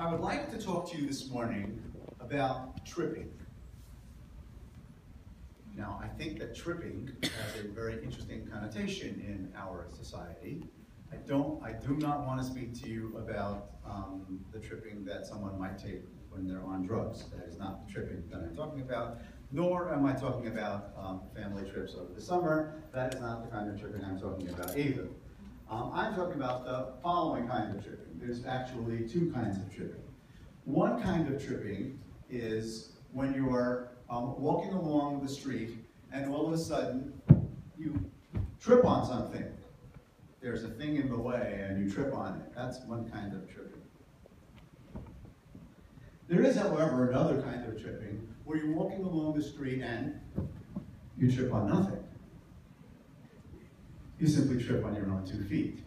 I would like to talk to you this morning about tripping. Now, I think that tripping has a very interesting connotation in our society. I do not want to speak to you about the tripping that someone might take when they're on drugs. That is not the tripping that I'm talking about, nor am I talking about family trips over the summer. That is not the kind of tripping I'm talking about either. I'm talking about the following kind of tripping. There's actually two kinds of tripping. One kind of tripping is when you are walking along the street and all of a sudden you trip on something. There's a thing in the way and you trip on it. That's one kind of tripping. There is, however, another kind of tripping where you're walking along the street and you trip on nothing. You simply trip on your own 2 feet.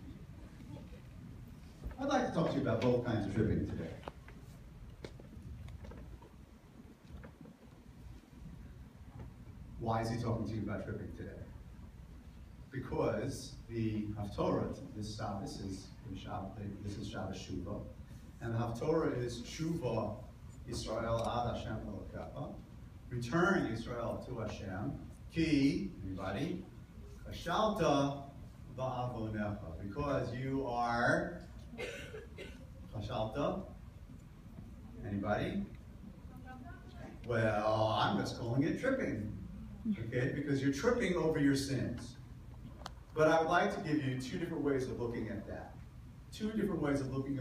I'd like to talk to you about both kinds of tripping today. Why is he talking to you about tripping today? Because the Haftorah this Shabbos is Shabbos Shuvah, and the Haftorah is Shuvah Yisrael ad Hashem Elokecha, return Yisrael to Hashem, ki, anybody, Chashalta ba'avonecha, because you are Chashalta, anybody? Well, I'm just calling it tripping, okay, because you're tripping over your sins. But I would like to give you two different ways of looking at that. Two different ways of looking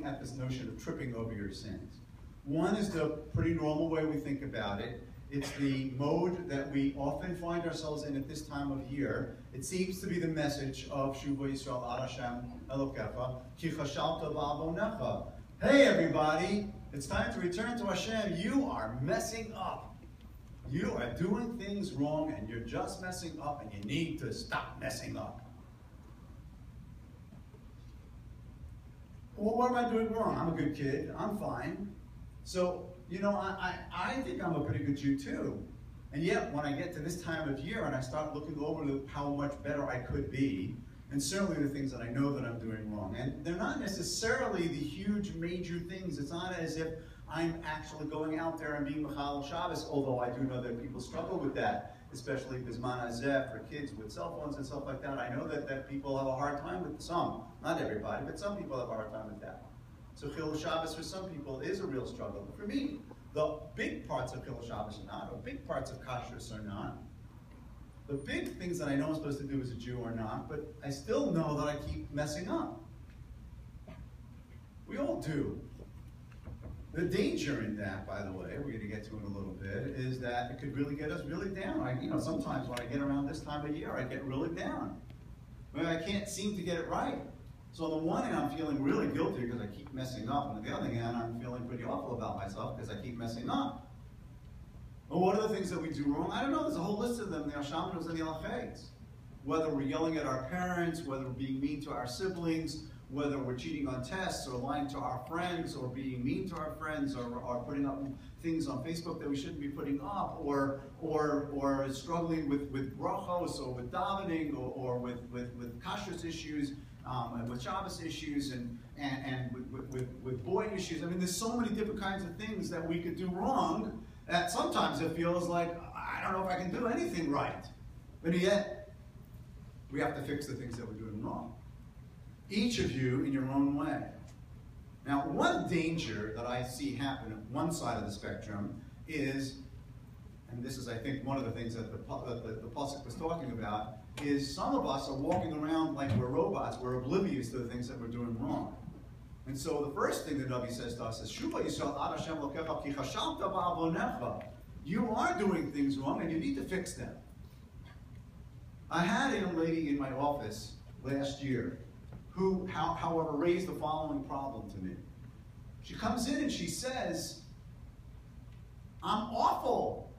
at this notion of tripping over your sins. One is the pretty normal way we think about it. It's the mode that we often find ourselves in at this time of year. It seems to be the message of Shuvah Yisrael ad Hashem Elokecha, ki chashalta ba'avonecha. Hey everybody, it's time to return to Hashem. You are messing up. You are doing things wrong and you're just messing up and you need to stop messing up. Well, what am I doing wrong? I'm a good kid. I'm fine. So, you know, I think I'm a pretty good Jew too. And yet, when I get to this time of year and I start looking over how much better I could be, and certainly the things that I know that I'm doing wrong, and they're not necessarily the huge, major things. It's not as if I'm actually going out there and being Mechal Shabbos, although I do know that people struggle with that, especially Bizman Hazeh for kids with cell phones and stuff like that. I know that people have a hard time with some, not everybody, but some people have a hard time with that. So Chilul Shabbos for some people is a real struggle. But for me, the big parts of Chilul Shabbos are not, or big parts of Kashrus are not. The big things that I know I'm supposed to do as a Jew are not, but I still know that I keep messing up. We all do. The danger in that, by the way, we're going to get to in a little bit, is that it could really get us really down. Sometimes when I get around this time of year, I get really down. I can't seem to get it right. So on the one hand, I'm feeling really guilty because I keep messing up, and on the other hand, I'm feeling pretty awful about myself because I keep messing up. Well, what are the things that we do wrong? I don't know. There's a whole list of them. The Hashamanus and the Alachetz. Whether we're yelling at our parents, whether we're being mean to our siblings, whether we're cheating on tests or lying to our friends or being mean to our friends or putting up things on Facebook that we shouldn't be putting up or struggling with brachos or with davening or with kashrus issues and with Shabbos issues and with boy issues. I mean, there's so many different kinds of things that we could do wrong that sometimes it feels like, I don't know if I can do anything right. But yet, we have to fix the things that we're doing wrong. Each of you in your own way. Now, one danger that I see happen at one side of the spectrum is, and this is, I think, one of the things that the Pasuk was talking about, is some of us are walking around like we're robots. We're oblivious to the things that we're doing wrong. And so the first thing the Navi says to us is, Shuvah Yisrael ad Hashem Elokecha ki chashalta ba'avonecha. You are doing things wrong and you need to fix them. I had a young lady in my office last year who, however, raised the following problem to me. She comes in and she says, I'm awful.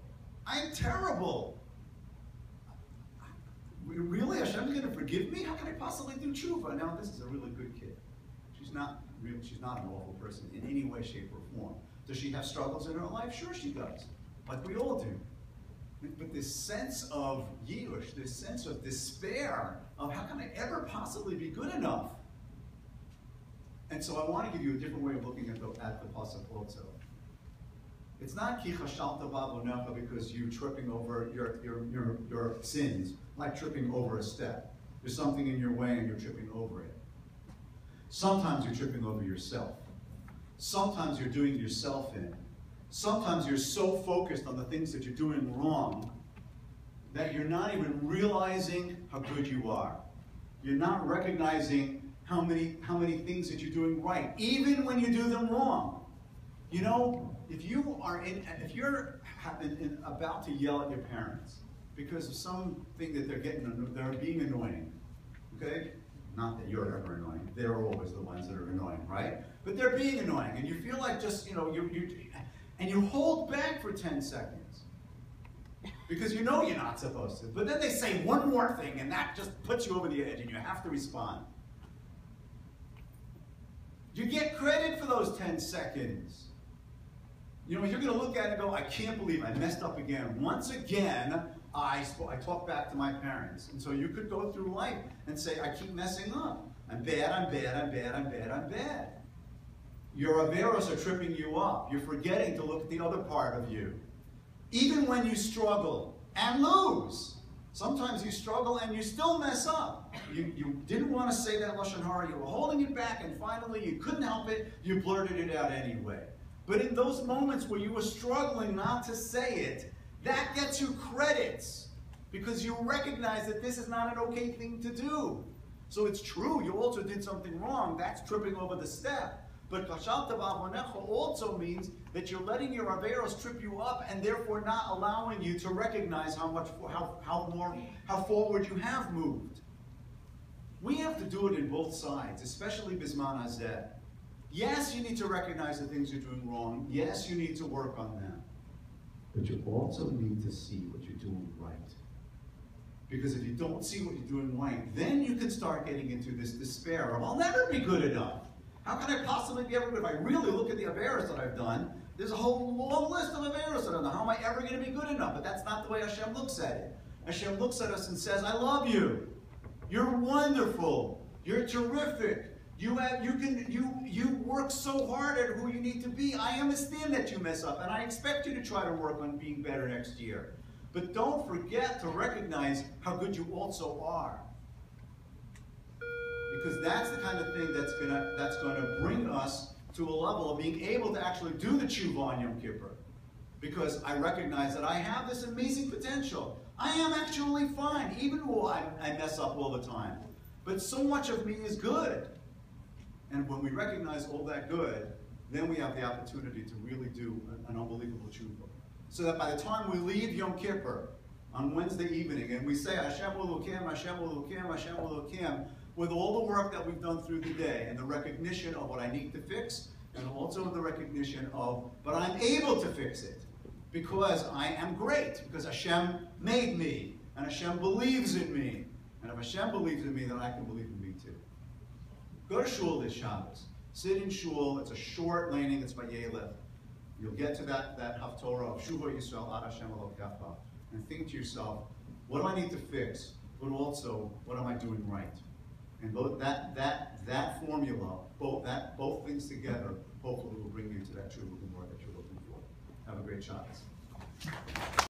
I'm terrible. Really? Hashem's going to forgive me? How can I possibly do tshuva? Now, this is a really good kid. She's not an awful person in any way, shape, or form. Does she have struggles in her life? Sure she does. Like we all do. But this sense of yirush, this sense of despair, of how can I ever possibly be good enough? And so I want to give you a different way of looking at the pasuk also. It's not ki chashalta ba'avonecha because you're tripping over your sins, like tripping over a step. There's something in your way and you're tripping over it. Sometimes you're tripping over yourself. Sometimes you're doing yourself in. Sometimes you're so focused on the things that you're doing wrong that you're not even realizing how good you are. You're not recognizing how many things that you're doing right, even when you do them wrong. You know, if you're about to yell at your parents because of something that they're being annoying, okay? Not that you're ever annoying. They're always the ones that are annoying, right? But they're being annoying, and you feel like just, you know, and you hold back for 10 seconds because you know you're not supposed to. But then they say one more thing, and that just puts you over the edge, and you have to respond. You get credit for those 10 seconds. You know, you're going to look at it and go, I can't believe I messed up again. Once again, I talked back to my parents. And so you could go through life and say, I keep messing up. I'm bad, I'm bad, I'm bad, I'm bad, I'm bad. Your averos are tripping you up. You're forgetting to look at the other part of you. Even when you struggle and lose. Sometimes you struggle and you still mess up. You didn't want to say that Lashon Hara. You were holding it back, and finally you couldn't help it. You blurted it out anyway. But in those moments where you were struggling not to say it, that gets you credits because you recognize that this is not an okay thing to do. So it's true, you also did something wrong. That's tripping over the step. But Kashalta ba'avonecha also means that you're letting your averos trip you up and therefore not allowing you to recognize how forward you have moved. We have to do it in both sides, especially Bisman Hazeh. Yes, you need to recognize the things you're doing wrong. Yes, you need to work on them. But you also need to see what you're doing right. Because if you don't see what you're doing right, then you can start getting into this despair of, I'll never be good enough. How can I possibly be ever good? If I really look at the averos that I've done, there's a whole long list of averos that I've done. How am I ever going to be good enough? But that's not the way Hashem looks at it. Hashem looks at us and says, I love you. You're wonderful. You're terrific. You work so hard at who you need to be. I understand that you mess up, and I expect you to try to work on being better next year. But don't forget to recognize how good you also are. Because that's the kind of thing that's gonna bring us to a level of being able to actually do the tshuva on Yom Kippur. Because I recognize that I have this amazing potential. I am actually fine, even though I mess up all the time. But so much of me is good. And when we recognize all that good, then we have the opportunity to really do an unbelievable tshuva. So that by the time we leave Yom Kippur on Wednesday evening and we say, Hashem Elokim, Hashem Elokim, Hashem Elokim, with all the work that we've done through the day and the recognition of what I need to fix, and also the recognition of, but I'm able to fix it because I am great, because Hashem made me, and Hashem believes in me. And if Hashem believes in me, then I can believe in me too. Go to shul this Shabbos. Sit in shul. It's a short laning. It's by Yelef. You'll get to that haftorah of Shuvo Yisrael Ad Hashem Elokecha, and think to yourself, what do I need to fix? But also, what am I doing right? And both that formula, both things together, hopefully will bring you to that true more that you're looking for. Have a great Shabbos.